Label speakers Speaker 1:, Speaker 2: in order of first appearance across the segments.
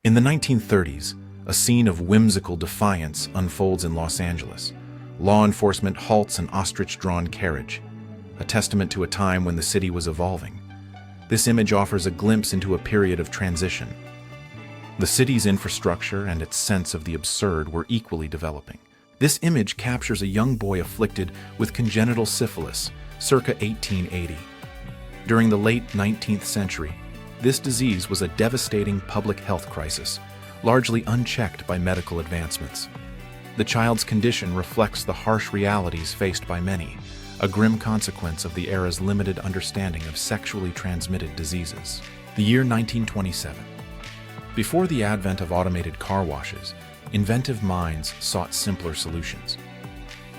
Speaker 1: In the 1930s, a scene of whimsical defiance unfolds in Los Angeles. Law enforcement halts an ostrich-drawn carriage, a testament to a time when the city was evolving. This image offers a glimpse into a period of transition. The city's infrastructure and its sense of the absurd were equally developing. This image captures a young boy afflicted with congenital syphilis, circa 1880. During the late 19th century, this disease was a devastating public health crisis, largely unchecked by medical advancements. The child's condition reflects the harsh realities faced by many, a grim consequence of the era's limited understanding of sexually transmitted diseases. The year 1927. Before the advent of automated car washes, inventive minds sought simpler solutions.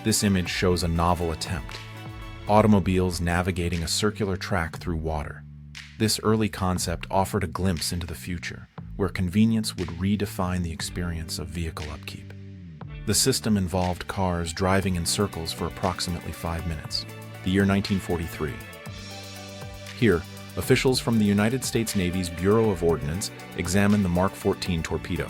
Speaker 1: This image shows a novel attempt: automobiles navigating a circular track through water. This early concept offered a glimpse into the future, where convenience would redefine the experience of vehicle upkeep. The system involved cars driving in circles for approximately 5 minutes. The year 1943. Here, officials from the United States Navy's Bureau of Ordnance examined the Mark 14 torpedo.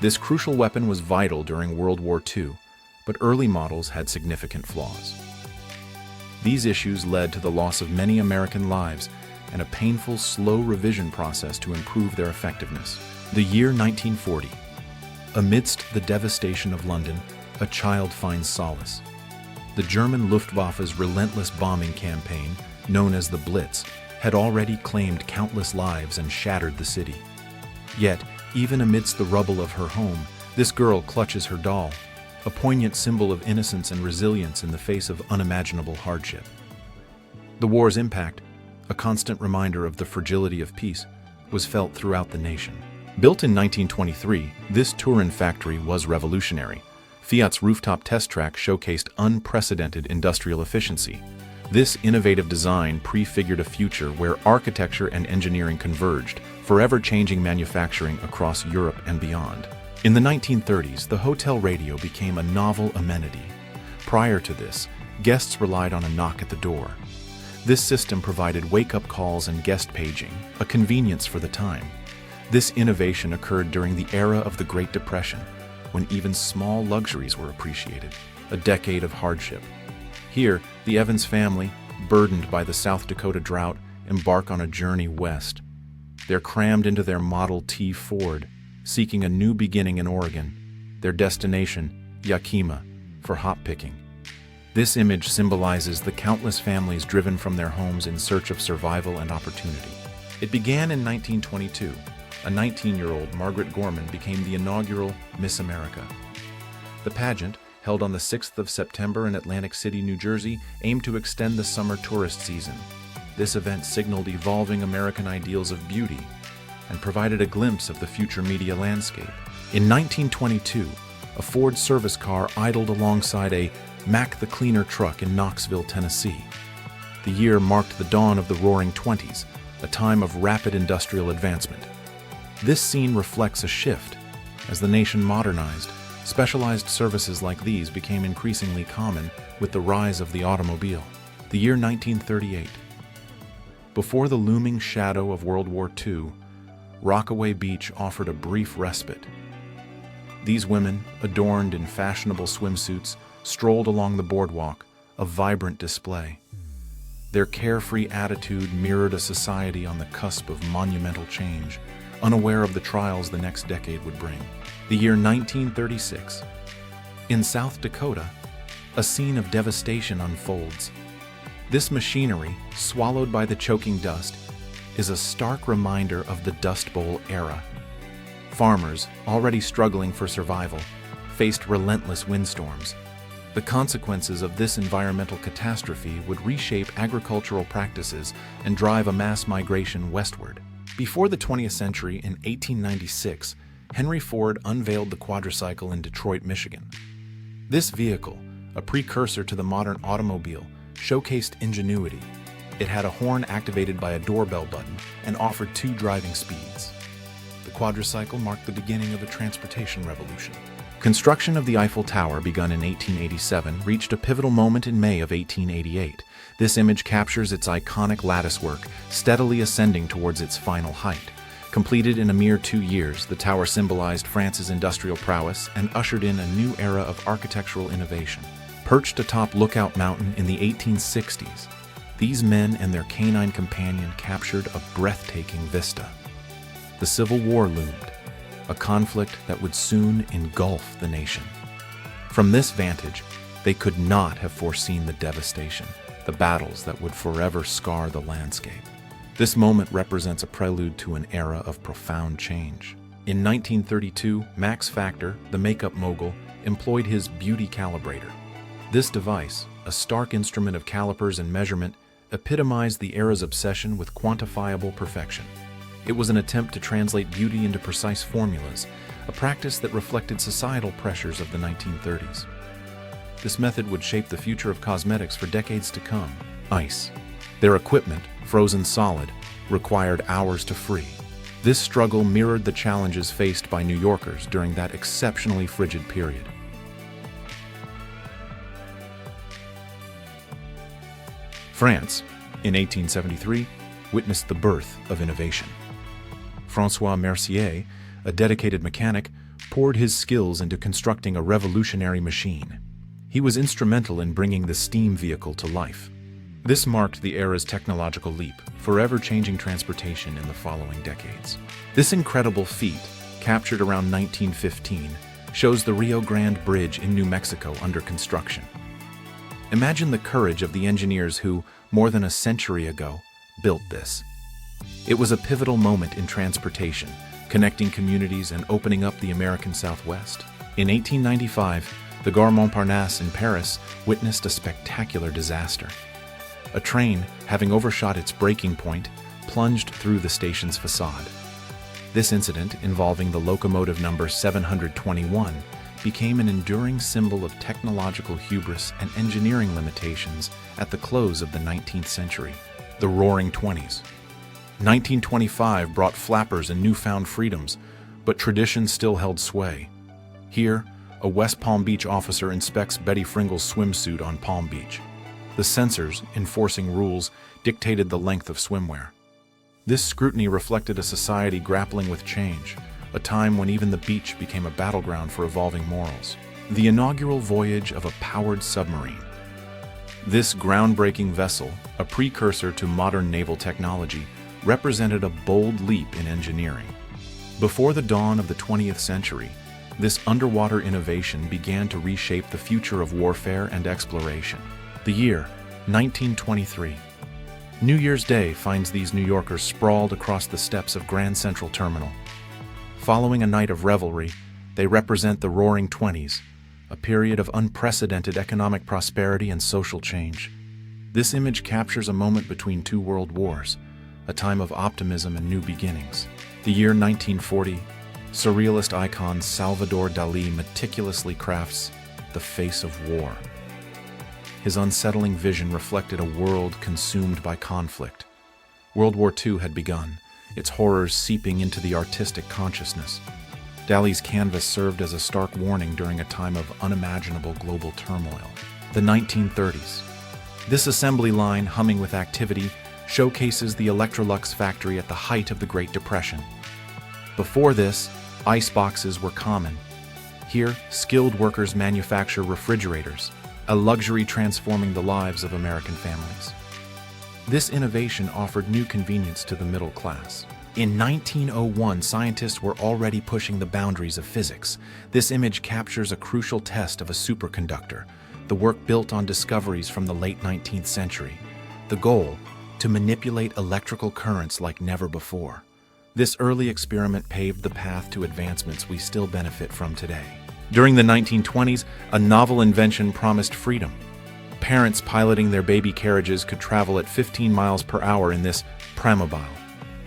Speaker 1: This crucial weapon was vital during World War II, but early models had significant flaws. These issues led to the loss of many American lives and a painful, slow revision process to improve their effectiveness. The year 1940. Amidst the devastation of London, a child finds solace. The German Luftwaffe's relentless bombing campaign, known as the Blitz, had already claimed countless lives and shattered the city. Yet, even amidst the rubble of her home, this girl clutches her doll, a poignant symbol of innocence and resilience in the face of unimaginable hardship. The war's impact, a constant reminder of the fragility of peace, was felt throughout the nation. Built in 1923, this Turin factory was revolutionary. Fiat's rooftop test track showcased unprecedented industrial efficiency. This innovative design prefigured a future where architecture and engineering converged, forever changing manufacturing across Europe and beyond. In the 1930s, the hotel radio became a novel amenity. Prior to this, guests relied on a knock at the door. This system provided wake-up calls and guest paging, a convenience for the time. This innovation occurred during the era of the Great Depression, when even small luxuries were appreciated, a decade of hardship. Here, the Evans family, burdened by the South Dakota drought, embark on a journey west. They're crammed into their Model T Ford, seeking a new beginning in Oregon, their destination, Yakima, for hop picking. This image symbolizes the countless families driven from their homes in search of survival and opportunity. It began in 1922. A 19-year-old Margaret Gorman became the inaugural Miss America. The pageant, held on the 6th of September in Atlantic City, New Jersey, aimed to extend the summer tourist season. This event signaled evolving American ideals of beauty and provided a glimpse of the future media landscape. In 1922, a Ford service car idled alongside a Mack the Cleaner truck in Knoxville, Tennessee. The year marked the dawn of the Roaring Twenties, a time of rapid industrial advancement. This scene reflects a shift. As the nation modernized, specialized services like these became increasingly common with the rise of the automobile. The year 1938. Before the looming shadow of World War II, Rockaway Beach offered a brief respite. These women, adorned in fashionable swimsuits, strolled along the boardwalk, a vibrant display. Their carefree attitude mirrored a society on the cusp of monumental change, unaware of the trials the next decade would bring. The year 1936. In South Dakota, a scene of devastation unfolds. This machinery, swallowed by the choking dust, is a stark reminder of the Dust Bowl era. Farmers, already struggling for survival, faced relentless windstorms. The consequences of this environmental catastrophe would reshape agricultural practices and drive a mass migration westward. Before the 20th century, in 1896, Henry Ford unveiled the quadricycle in Detroit, Michigan. This vehicle, a precursor to the modern automobile, showcased ingenuity. It had a horn activated by a doorbell button and offered 2 driving speeds. The quadricycle marked the beginning of a transportation revolution. Construction of the Eiffel Tower, begun in 1887, reached a pivotal moment in May of 1888. This image captures its iconic latticework, steadily ascending towards its final height. Completed in a mere 2 years, the tower symbolized France's industrial prowess and ushered in a new era of architectural innovation. Perched atop Lookout Mountain in the 1860s, these men and their canine companion captured a breathtaking vista. The Civil War loomed, a conflict that would soon engulf the nation. From this vantage, they could not have foreseen the devastation, the battles that would forever scar the landscape. This moment represents a prelude to an era of profound change. In 1932, Max Factor, the makeup mogul, employed his beauty calibrator. This device, a stark instrument of calipers and measurement, epitomized the era's obsession with quantifiable perfection. It was an attempt to translate beauty into precise formulas, a practice that reflected societal pressures of the 1930s. This method would shape the future of cosmetics for decades to come. Ice. Their equipment, frozen solid, required hours to free. This struggle mirrored the challenges faced by New Yorkers during that exceptionally frigid period. France, in 1873, witnessed the birth of innovation. François Mercier, a dedicated mechanic, poured his skills into constructing a revolutionary machine. He was instrumental in bringing the steam vehicle to life. This marked the era's technological leap, forever changing transportation in the following decades. This incredible feat, captured around 1915, shows the Rio Grande Bridge in New Mexico under construction. Imagine the courage of the engineers who, more than a century ago, built this. It was a pivotal moment in transportation, connecting communities and opening up the American Southwest. In 1895, the Gare Montparnasse in Paris witnessed a spectacular disaster. A train, having overshot its breaking point, plunged through the station's facade. This incident, involving the locomotive number 721, became an enduring symbol of technological hubris and engineering limitations at the close of the 19th century. The Roaring Twenties. 1925 brought flappers and newfound freedoms, but tradition still held sway. Here, a West Palm Beach officer inspects Betty Fringle's swimsuit on Palm Beach. The censors, enforcing rules, dictated the length of swimwear. This scrutiny reflected a society grappling with change, a time when even the beach became a battleground for evolving morals. The inaugural voyage of a powered submarine. This groundbreaking vessel, a precursor to modern naval technology, represented a bold leap in engineering. Before the dawn of the 20th century, this underwater innovation began to reshape the future of warfare and exploration. The year, 1923. New Year's Day finds these New Yorkers sprawled across the steps of Grand Central Terminal. Following a night of revelry, they represent the Roaring Twenties, a period of unprecedented economic prosperity and social change. This image captures a moment between two world wars, a time of optimism and new beginnings. The year 1940, surrealist icon Salvador Dalí meticulously crafts the face of war. His unsettling vision reflected a world consumed by conflict. World War II had begun, its horrors seeping into the artistic consciousness. Dalí's canvas served as a stark warning during a time of unimaginable global turmoil. The 1930s. This assembly line, humming with activity, showcases the Electrolux factory at the height of the Great Depression. Before this, ice boxes were common. Here, skilled workers manufacture refrigerators, a luxury transforming the lives of American families. This innovation offered new convenience to the middle class. In 1901, scientists were already pushing the boundaries of physics. This image captures a crucial test of a superconductor, the work built on discoveries from the late 19th century. The goal, to manipulate electrical currents like never before. This early experiment paved the path to advancements we still benefit from today. During the 1920s, a novel invention promised freedom. Parents piloting their baby carriages could travel at 15 miles per hour in this Pramobile.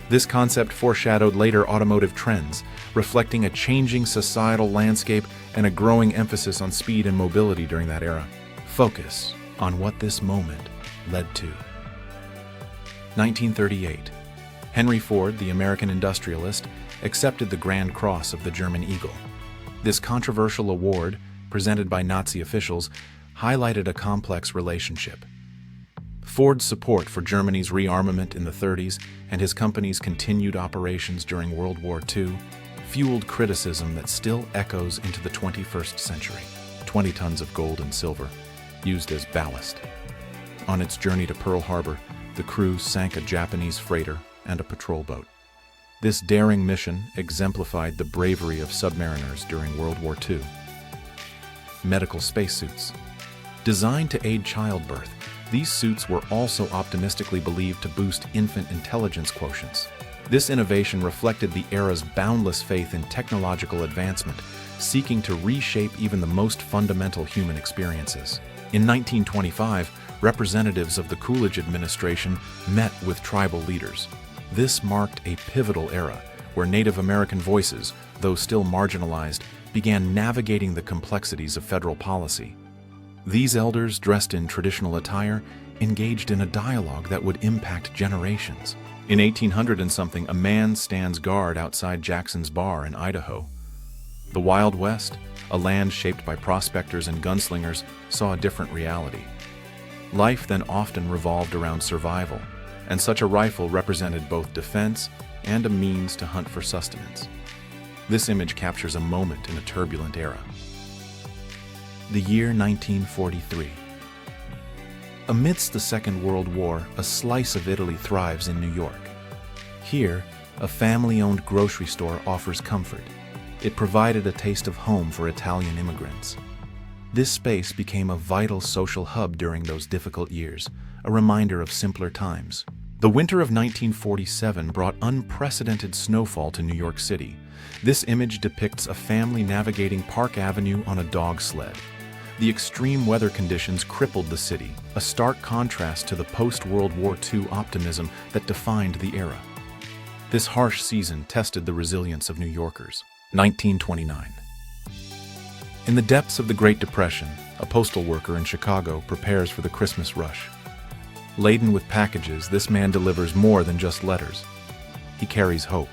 Speaker 1: This concept foreshadowed later automotive trends, reflecting a changing societal landscape and a growing emphasis on speed and mobility during that era. Focus on what this moment led to. 1938. Henry Ford, the American industrialist, accepted the Grand Cross of the German Eagle. This controversial award, presented by Nazi officials, highlighted a complex relationship. Ford's support for Germany's rearmament in the 30s and his company's continued operations during World War II fueled criticism that still echoes into the 21st century. 20 tons of gold and silver, used as ballast. On its journey to Pearl Harbor, the crew sank a Japanese freighter and a patrol boat. This daring mission exemplified the bravery of submariners during World War II. Medical spacesuits. Designed to aid childbirth, these suits were also optimistically believed to boost infant intelligence quotients. This innovation reflected the era's boundless faith in technological advancement, seeking to reshape even the most fundamental human experiences. In 1925, representatives of the Coolidge administration met with tribal leaders. This marked a pivotal era where Native American voices, though still marginalized, began navigating the complexities of federal policy. These elders, dressed in traditional attire, engaged in a dialogue that would impact generations. In 1800 and something, a man stands guard outside Jackson's Bar in Idaho. The Wild West, a land shaped by prospectors and gunslingers, saw a different reality. Life then often revolved around survival, and such a rifle represented both defense and a means to hunt for sustenance. This image captures a moment in a turbulent era. The year 1943. Amidst the Second World War, a slice of Italy thrives in New York. Here, a family-owned grocery store offers comfort. It provided a taste of home for Italian immigrants. This space became a vital social hub during those difficult years, a reminder of simpler times. The winter of 1947 brought unprecedented snowfall to New York City. This image depicts a family navigating Park Avenue on a dog sled. The extreme weather conditions crippled the city, a stark contrast to the post-World War II optimism that defined the era. This harsh season tested the resilience of New Yorkers. 1929. In the depths of the Great Depression, a postal worker in Chicago prepares for the Christmas rush. Laden with packages, this man delivers more than just letters. He carries hope.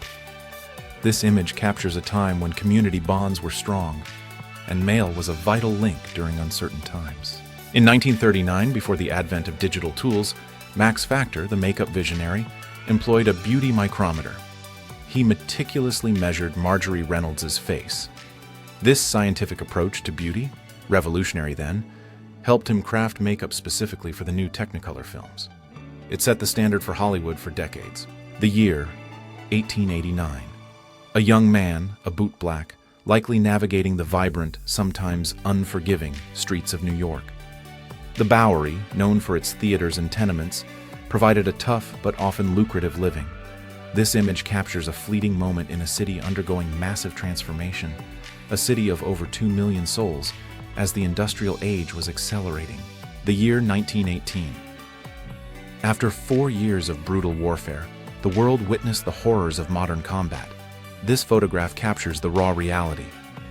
Speaker 1: This image captures a time when community bonds were strong, and mail was a vital link during uncertain times. In 1939, before the advent of digital tools, Max Factor, the makeup visionary, employed a beauty micrometer. He meticulously measured Marjorie Reynolds' face. This scientific approach to beauty, revolutionary then, helped him craft makeup specifically for the new Technicolor films. It set the standard for Hollywood for decades. The year, 1889. A young man, a bootblack, likely navigating the vibrant, sometimes unforgiving, streets of New York. The Bowery, known for its theaters and tenements, provided a tough but often lucrative living. This image captures a fleeting moment in a city undergoing massive transformation, a city of over 2 million souls, as the industrial age was accelerating. The year 1918. After 4 years of brutal warfare, the world witnessed the horrors of modern combat. This photograph captures the raw reality,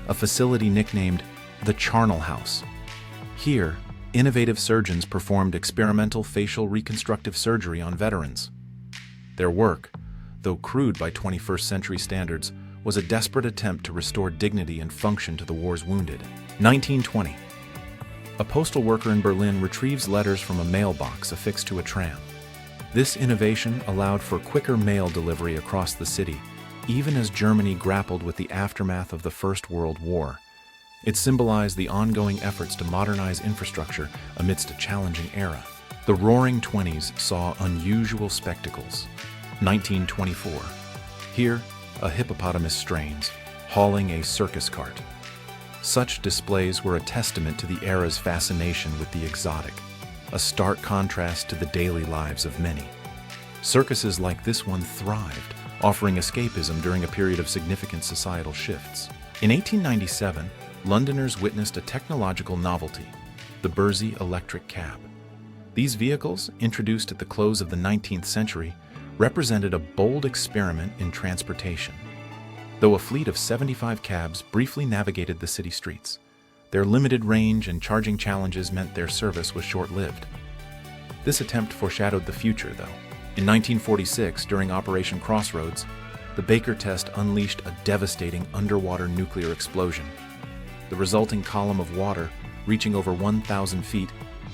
Speaker 1: a facility nicknamed the Charnel House. Here, innovative surgeons performed experimental facial reconstructive surgery on veterans. Their work, though crude by 21st century standards, was a desperate attempt to restore dignity and function to the war's wounded. 1920. A postal worker in Berlin retrieves letters from a mailbox affixed to a tram. This innovation allowed for quicker mail delivery across the city, even as Germany grappled with the aftermath of the First World War. It symbolized the ongoing efforts to modernize infrastructure amidst a challenging era. The Roaring Twenties saw unusual spectacles. 1924. Here, a hippopotamus strains, hauling a circus cart. Such displays were a testament to the era's fascination with the exotic, a stark contrast to the daily lives of many. Circuses like this one thrived, offering escapism during a period of significant societal shifts. In 1897, Londoners witnessed a technological novelty, the Bursey electric cab. These vehicles, introduced at the close of the 19th century, represented a bold experiment in transportation. Though a fleet of 75 cabs briefly navigated the city streets, their limited range and charging challenges meant their service was short-lived. This attempt foreshadowed the future, though. In 1946, during Operation Crossroads, the Baker test unleashed a devastating underwater nuclear explosion. The resulting column of water, reaching over 1,000 feet,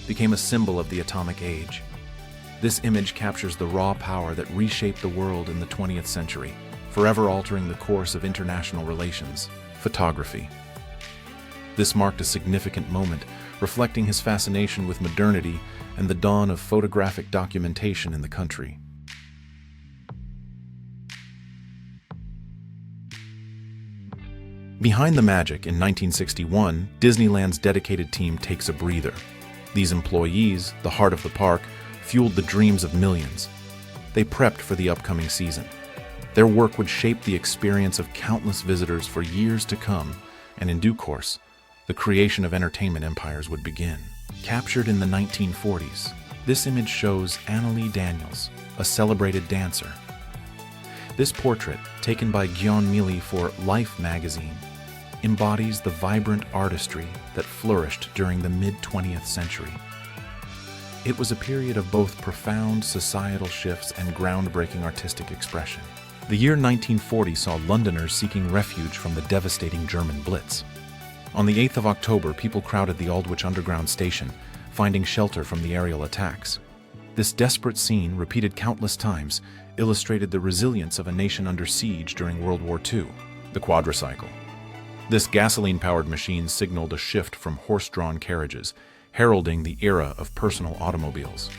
Speaker 1: became a symbol of the atomic age. This image captures the raw power that reshaped the world in the 20th century, forever altering the course of international relations. Photography. This marked a significant moment, reflecting his fascination with modernity and the dawn of photographic documentation in the country. Behind the magic, in 1961, Disneyland's dedicated team takes a breather. These employees, the heart of the park, fueled the dreams of millions. They prepped for the upcoming season. Their work would shape the experience of countless visitors for years to come, and in due course, the creation of entertainment empires would begin. Captured in the 1940s, this image shows Annalie Daniels, a celebrated dancer. This portrait, taken by Gyon Mili for Life magazine, embodies the vibrant artistry that flourished during the mid-20th century. It was a period of both profound societal shifts and groundbreaking artistic expression. The year 1940 saw Londoners seeking refuge from the devastating German Blitz. On the 8th of October, people crowded the Aldwych Underground station, finding shelter from the aerial attacks. This desperate scene, repeated countless times, illustrated the resilience of a nation under siege during World War II. The quadricycle. This gasoline-powered machine signaled a shift from horse-drawn carriages, heralding the era of personal automobiles.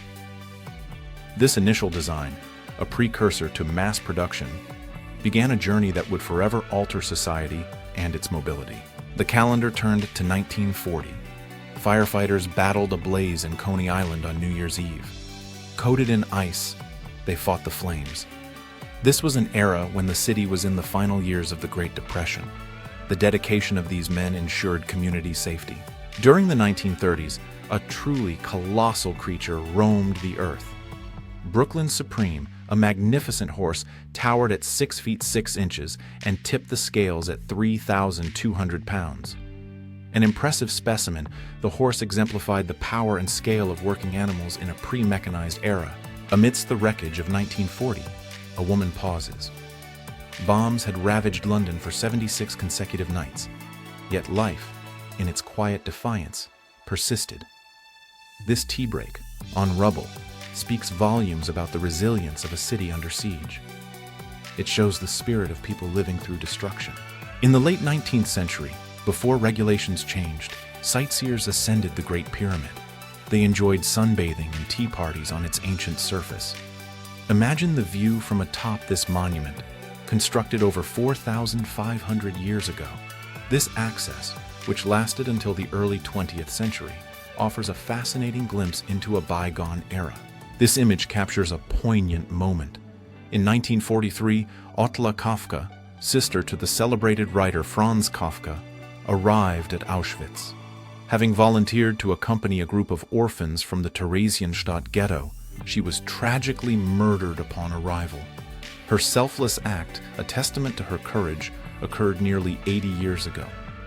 Speaker 1: This initial design, a precursor to mass production, began a journey that would forever alter society and its mobility. The calendar turned to 1940. Firefighters battled a blaze in Coney Island on New Year's Eve. Coated in ice, they fought the flames. This was an era when the city was in the final years of the Great Depression. The dedication of these men ensured community safety. During the 1930s, a truly colossal creature roamed the earth. Brooklyn Supreme, a magnificent horse, towered at 6 feet 6 inches and tipped the scales at 3,200 pounds. An impressive specimen, the horse exemplified the power and scale of working animals in a pre-mechanized era. Amidst the wreckage of 1940, a woman pauses. Bombs had ravaged London for 76 consecutive nights, yet life, in its quiet defiance, persisted. This tea break, on rubble, speaks volumes about the resilience of a city under siege. It shows the spirit of people living through destruction. In the late 19th century, before regulations changed, sightseers ascended the Great Pyramid. They enjoyed sunbathing and tea parties on its ancient surface. Imagine the view from atop this monument, constructed over 4,500 years ago. This access, which lasted until the early 20th century, offers a fascinating glimpse into a bygone era. This image captures a poignant moment. In 1943, Ottla Kafka, sister to the celebrated writer Franz Kafka, arrived at Auschwitz. Having volunteered to accompany a group of orphans from the Theresienstadt ghetto, she was tragically murdered upon arrival. Her selfless act, a testament to her courage, occurred nearly 80 years ago.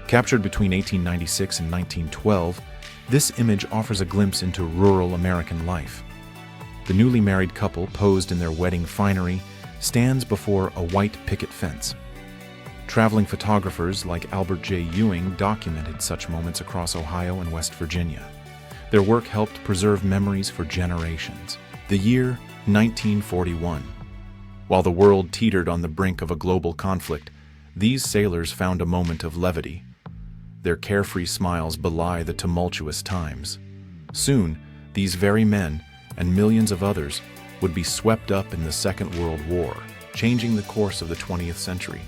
Speaker 1: Captured between 1896 and 1912, this image offers a glimpse into rural American life. The newly married couple, posed in their wedding finery, stands before a white picket fence. Traveling photographers like Albert J. Ewing documented such moments across Ohio and West Virginia. Their work helped preserve memories for generations. The year 1941. While the world teetered on the brink of a global conflict, these sailors found a moment of levity. Their carefree smiles belie the tumultuous times. Soon, these very men, and millions of others, would be swept up in the Second World War, changing the course of the 20th century.